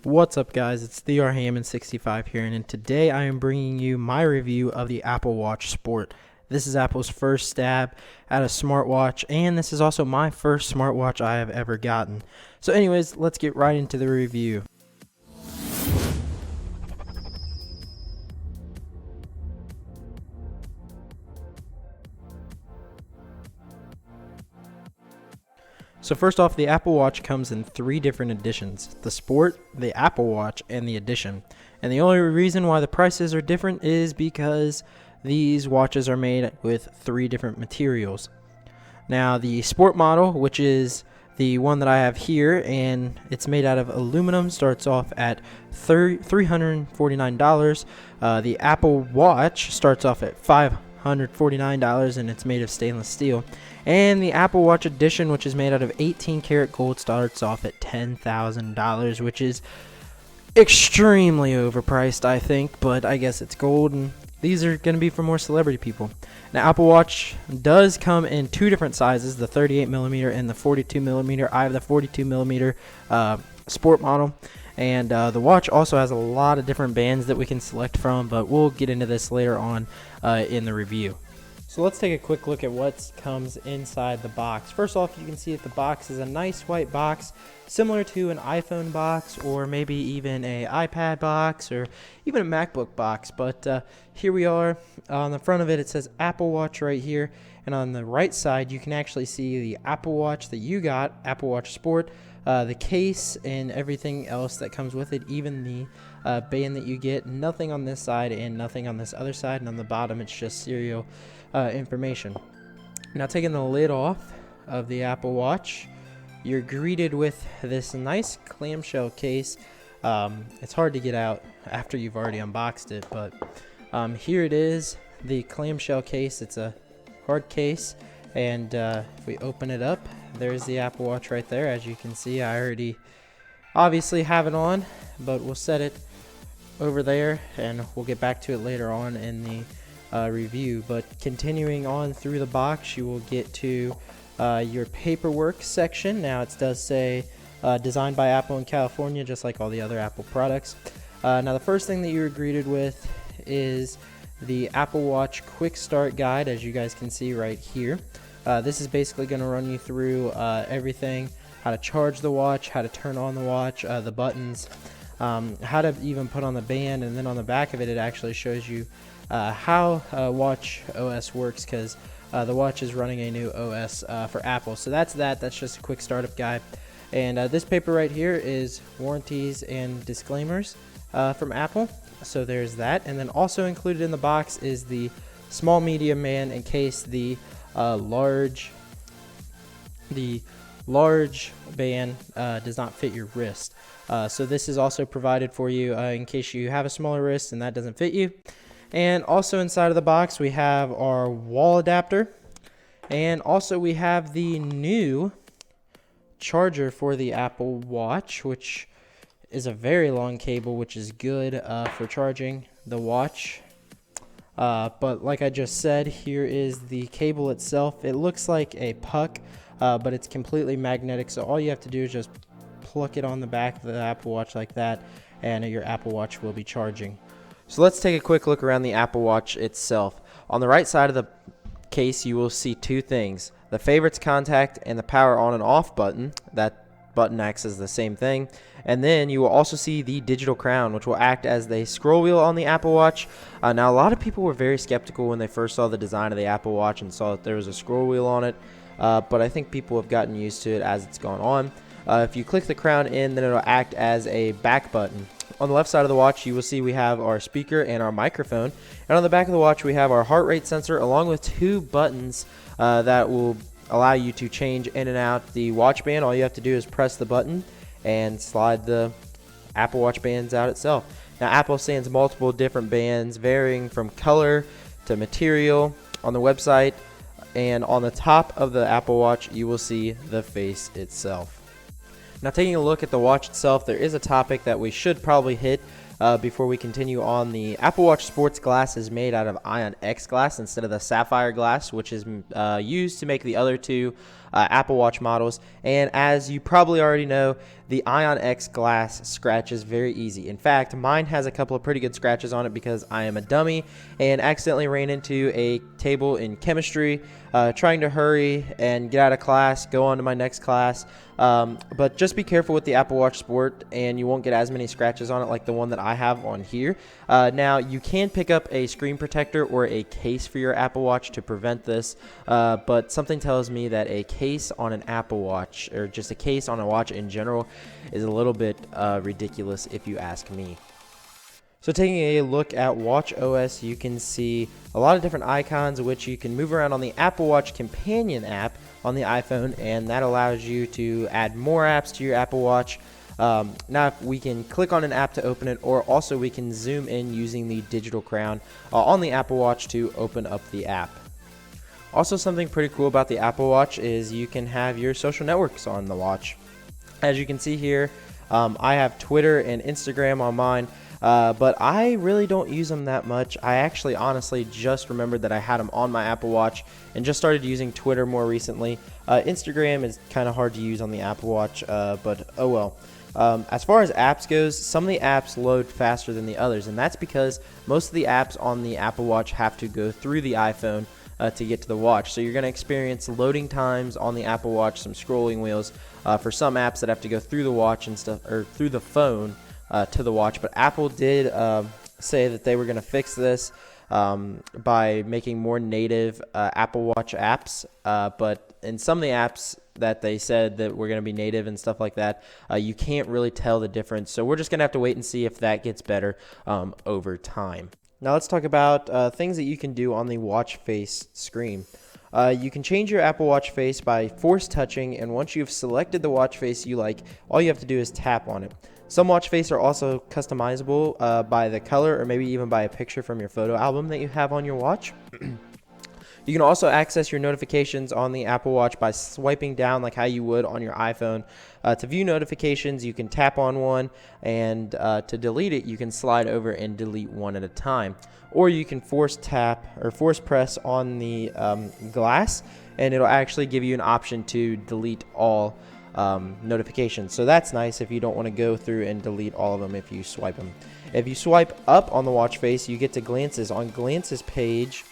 What's up, guys? It's Theo Hammond 65 here, and today I am bringing you my review of the Apple Watch Sport. This is Apple's first stab at a smartwatch, and this is also my first smartwatch I have ever gotten. So anyways, let's get right into the review. So first off, the Apple Watch comes in 3 different editions: the Sport, the Apple Watch, and the Edition. And the only reason why the prices are different is because these watches are made with 3 different materials. Now, the Sport model, which is the one that I have here, and it's made out of aluminum, starts off at $349. The Apple Watch starts off at $549, and it's made of stainless steel. And the Apple Watch Edition, which is made out of 18 karat gold, starts off at $10,000, which is extremely overpriced, I think, but I guess it's gold, and these are going to be for more celebrity people. Now, Apple Watch does come in 2 different sizes, the 38mm and the 42mm. I have the 42mm Sport model, and the watch also has a lot of different bands that we can select from, but we'll get into this later on in the review. So let's take a quick look at what comes inside the box. First off, you can see that the box is a nice white box, similar to an iPhone box or maybe even an iPad box or even a MacBook box. But here we are. On the front of it, it says Apple Watch right here. And on the right side, you can actually see the Apple Watch that you got, Apple Watch Sport, the case and everything else that comes with it, even the band that you get. Nothing on this side and nothing on this other side, and on the bottom it's just serial information. Now, taking the lid off of the Apple Watch, you're greeted with this nice clamshell case. It's hard to get out after you've already unboxed it, but here it is, the clamshell case. It's a hard case, and if we open it up, there's the Apple Watch right there. As you can see, I already obviously have it on, but we'll set it over there and we'll get back to it later on in the review. But continuing on through the box, you will get to your paperwork section. Now, it does say designed by Apple in California, just like all the other Apple products. Now, the first thing that you're greeted with is the Apple Watch Quick Start Guide, as you guys can see right here. This is basically going to run you through everything: how to charge the watch, how to turn on the watch, the buttons, how to even put on the band, and then on the back of it, it actually shows you how Watch OS works, because the watch is running a new OS for Apple. So that's just a quick startup guide. And this paper right here is warranties and disclaimers from Apple. So there's that. And then also included in the box is the small medium band in case the large band does not fit your wrist. So this is also provided for you in case you have a smaller wrist and that doesn't fit you. And also inside of the box, we have our wall adapter, and also we have the new charger for the Apple Watch, which is a very long cable, which is good for charging the watch. But like I just said, here is the cable itself. It looks like a puck, but it's completely magnetic, so all you have to do is just pluck it on the back of the Apple Watch like that, and your Apple Watch will be charging. So let's take a quick look around the Apple Watch itself. On the right side of the case, you will see 2 things: the favorites contact and the power on and off button. That button acts as the same thing. And then you will also see the digital crown, which will act as the scroll wheel on the Apple Watch. Now, a lot of people were very skeptical when they first saw the design of the Apple Watch and saw that there was a scroll wheel on it, but I think people have gotten used to it as it's gone on. If you click the crown in, then it'll act as a back button. On the left side of the watch, you will see we have our speaker and our microphone. And on the back of the watch, we have our heart rate sensor, along with 2 buttons that will allow you to change in and out the watch band. All you have to do is press the button and slide the Apple Watch bands out itself. Now, Apple sends multiple different bands, varying from color to material on the website. And on the top of the Apple Watch, you will see the face itself. Now, taking a look at the watch itself, there is a topic that we should probably hit before we continue on. The Apple Watch Sports glass is made out of Ion X glass instead of the sapphire glass, which is used to make the other 2 Apple Watch models. And as you probably already know, the Ion X glass scratches very easy. In fact, mine has a couple of pretty good scratches on it because I am a dummy and accidentally ran into a table in chemistry, trying to hurry and get out of class, go on to my next class. But just be careful with the Apple Watch Sport and you won't get as many scratches on it like the one that I have on here. Now, you can pick up a screen protector or a case for your Apple Watch to prevent this, but something tells me that a case on an Apple Watch, or just a case on a watch in general, is a little bit ridiculous if you ask me. So taking a look at Watch OS, you can see a lot of different icons which you can move around on the Apple Watch Companion app on the iPhone, and that allows you to add more apps to your Apple Watch. Now we can click on an app to open it, or also we can zoom in using the digital crown on the Apple Watch to open up the app. Also, something pretty cool about the Apple Watch is you can have your social networks on the watch. As you can see here, I have Twitter and Instagram on mine, but I really don't use them that much. I actually honestly just remembered that I had them on my Apple Watch and just started using Twitter more recently. Instagram is kind of hard to use on the Apple Watch, but oh well. As far as apps goes, some of the apps load faster than the others, and that's because most of the apps on the Apple Watch have to go through the iPhone to get to the watch. So you're going to experience loading times on the Apple Watch, some scrolling wheels for some apps that have to go through the watch and stuff, or through the phone to the watch. But Apple did say that they were going to fix this by making more native Apple Watch apps, but in some of the apps that they said that were going to be native and stuff like that, you can't really tell the difference. So we're just going to have to wait and see if that gets better over time. Now let's talk about things that you can do on the watch face screen. You can change your Apple Watch face by force touching, and once you've selected the watch face you like, all you have to do is tap on it. Some watch face are also customizable by the color, or maybe even by a picture from your photo album that you have on your watch. You can also access your notifications on the Apple Watch by swiping down like how you would on your iPhone. To view notifications, you can tap on one, and to delete it, you can slide over and delete one at a time. Or you can force tap or force press on the glass, and it'll actually give you an option to delete all notifications. So that's nice if you don't want to go through and delete all of them if you swipe them. If you swipe up on the watch face, you get to Glances. On Glances page,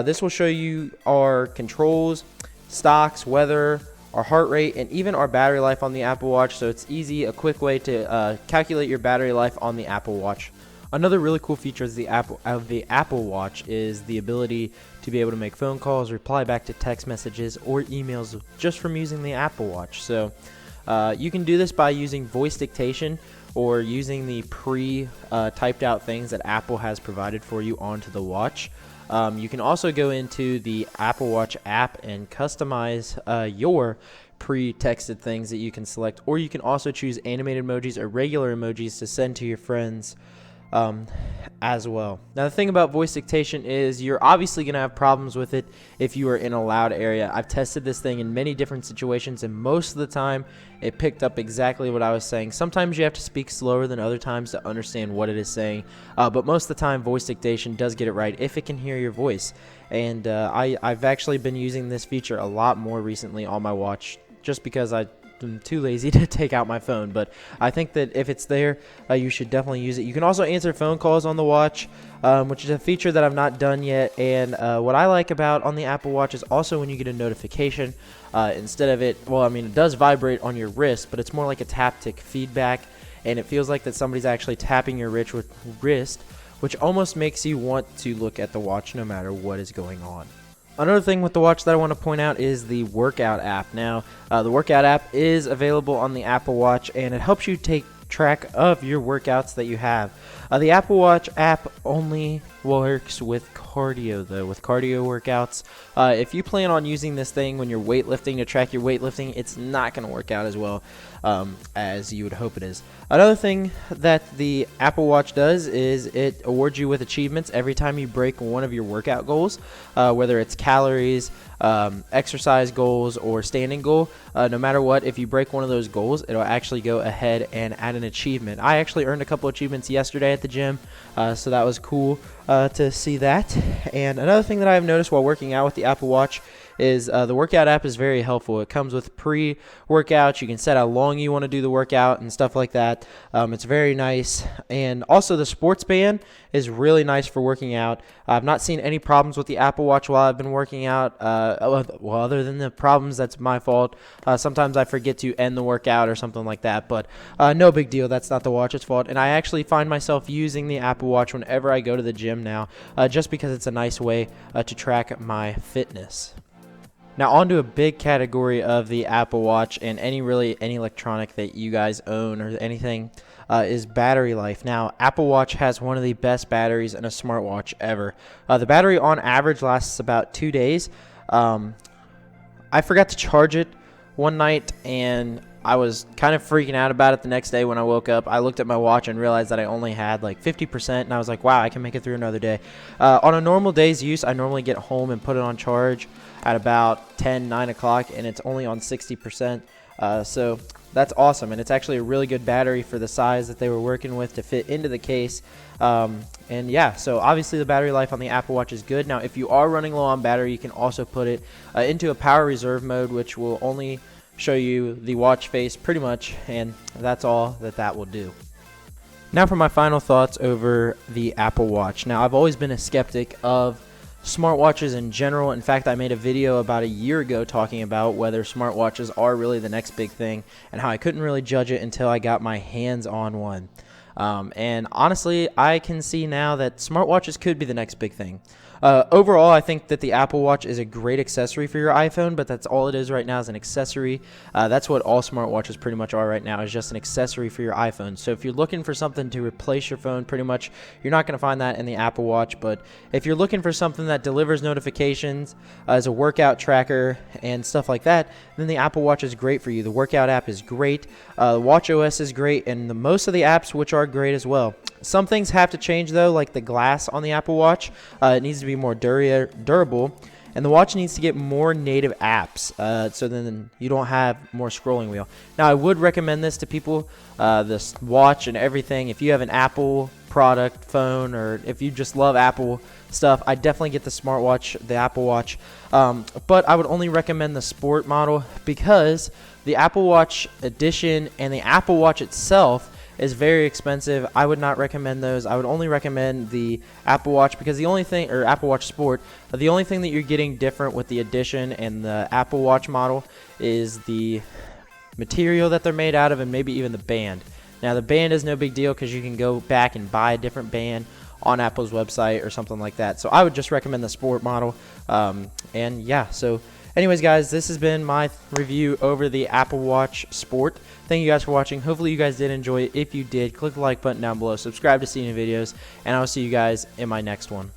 this will show you our controls, stocks, weather, our heart rate, and even our battery life on the Apple Watch. So it's easy, a quick way to calculate your battery life on the Apple Watch. Another really cool feature of the Apple Watch is the ability to be able to make phone calls, reply back to text messages or emails just from using the Apple Watch. So you can do this by using voice dictation or using the pre-typed out things that Apple has provided for you onto the watch. You can also go into the Apple Watch app and customize your pre-texted things that you can select, or you can also choose animated emojis or regular emojis to send to your friends as well. Now, the thing about voice dictation is you're obviously going to have problems with it if you are in a loud area. I've tested this thing in many different situations, and most of the time it picked up exactly what I was saying. Sometimes you have to speak slower than other times to understand what it is saying, but most of the time voice dictation does get it right if it can hear your voice. And I've actually been using this feature a lot more recently on my watch just because I'm too lazy to take out my phone, but I think that if it's there, you should definitely use it. You can also answer phone calls on the watch, which is a feature that I've not done yet. And what I like about on the Apple Watch is also when you get a notification, instead of it, well, I mean, it does vibrate on your wrist, but it's more like a taptic feedback, and it feels like that somebody's actually tapping your wrist, which almost makes you want to look at the watch no matter what is going on. Another thing with the watch that I want to point out is the workout app. Now, the workout app is available on the Apple Watch, and it helps you take track of your workouts that you have. The Apple Watch app only works with cardio, though, with cardio workouts. If you plan on using this thing when you're weightlifting to track your weightlifting, it's not going to work out as well as you would hope it is. Another thing that the Apple Watch does is it awards you with achievements every time you break one of your workout goals, whether it's calories, exercise goals, or standing goal. No matter what, if you break one of those goals, it'll actually go ahead and add an achievement. I actually earned a couple achievements yesterday at the gym, so that was cool to see that. And another thing that I've noticed while working out with the Apple Watch is the workout app is very helpful. It comes with pre-workouts. You can set how long you want to do the workout and stuff like that. It's very nice. And also the sports band is really nice for working out. I've not seen any problems with the Apple Watch while I've been working out. Well, other than the problems, that's my fault. Sometimes I forget to end the workout or something like that, but no big deal. That's not the watch's fault. And I actually find myself using the Apple Watch whenever I go to the gym now, just because it's a nice way to track my fitness. Now on to a big category of the Apple Watch and any electronic that you guys own or anything is battery life. Now Apple Watch has one of the best batteries in a smartwatch ever. The battery on average lasts about 2 days. I forgot to charge it one night and I was kind of freaking out about it the next day when I woke up. I looked at my watch and realized that I only had like 50%, and I was like, wow, I can make it through another day. On a normal day's use, I normally get home and put it on charge at about 9 o'clock, and it's only on 60%. So that's awesome, and it's actually a really good battery for the size that they were working with to fit into the case. And yeah, so obviously the battery life on the Apple Watch is good. Now, if you are running low on battery, you can also put it into a power reserve mode, which will only show you the watch face pretty much, and that's all that will do. Now for my final thoughts over the Apple Watch. Now, I've always been a skeptic of smartwatches in general. In fact, I made a video about a year ago talking about whether smartwatches are really the next big thing and how I couldn't really judge it until I got my hands on one. And honestly, I can see now that smartwatches could be the next big thing. Overall, I think that the Apple Watch is a great accessory for your iPhone, but that's all it is right now, is an accessory. That's what all smartwatches pretty much are right now, is just an accessory for your iPhone. So if you're looking for something to replace your phone, pretty much you're not going to find that in the Apple Watch. But if you're looking for something that delivers notifications as a workout tracker and stuff like that, then the Apple Watch is great for you. The workout app is great. WatchOS is great, and most of the apps which are great as well. Some things have to change though, like the glass on the Apple Watch. It needs to be more durable, and the watch needs to get more native apps, so then you don't have more scrolling wheel. Now, I would recommend this to people, this watch and everything. If you have an Apple product phone, or if you just love Apple stuff, I definitely get the smartwatch, the Apple Watch. But I would only recommend the Sport model, because the Apple Watch Edition and the Apple Watch itself is very expensive. I would not recommend those. I would only recommend the Apple Watch, because the only thing, or Apple Watch Sport, the only thing that you're getting different with the Edition and the Apple Watch model is the material that they're made out of, and maybe even the band. Now, the band is no big deal because you can go back and buy a different band on Apple's website or something like that. So I would just recommend the Sport model. And yeah, so anyways, guys, this has been my review over the Apple Watch Sport. Thank you guys for watching. Hopefully you guys did enjoy it. If you did, click the like button down below, subscribe to see new videos, and I'll see you guys in my next one.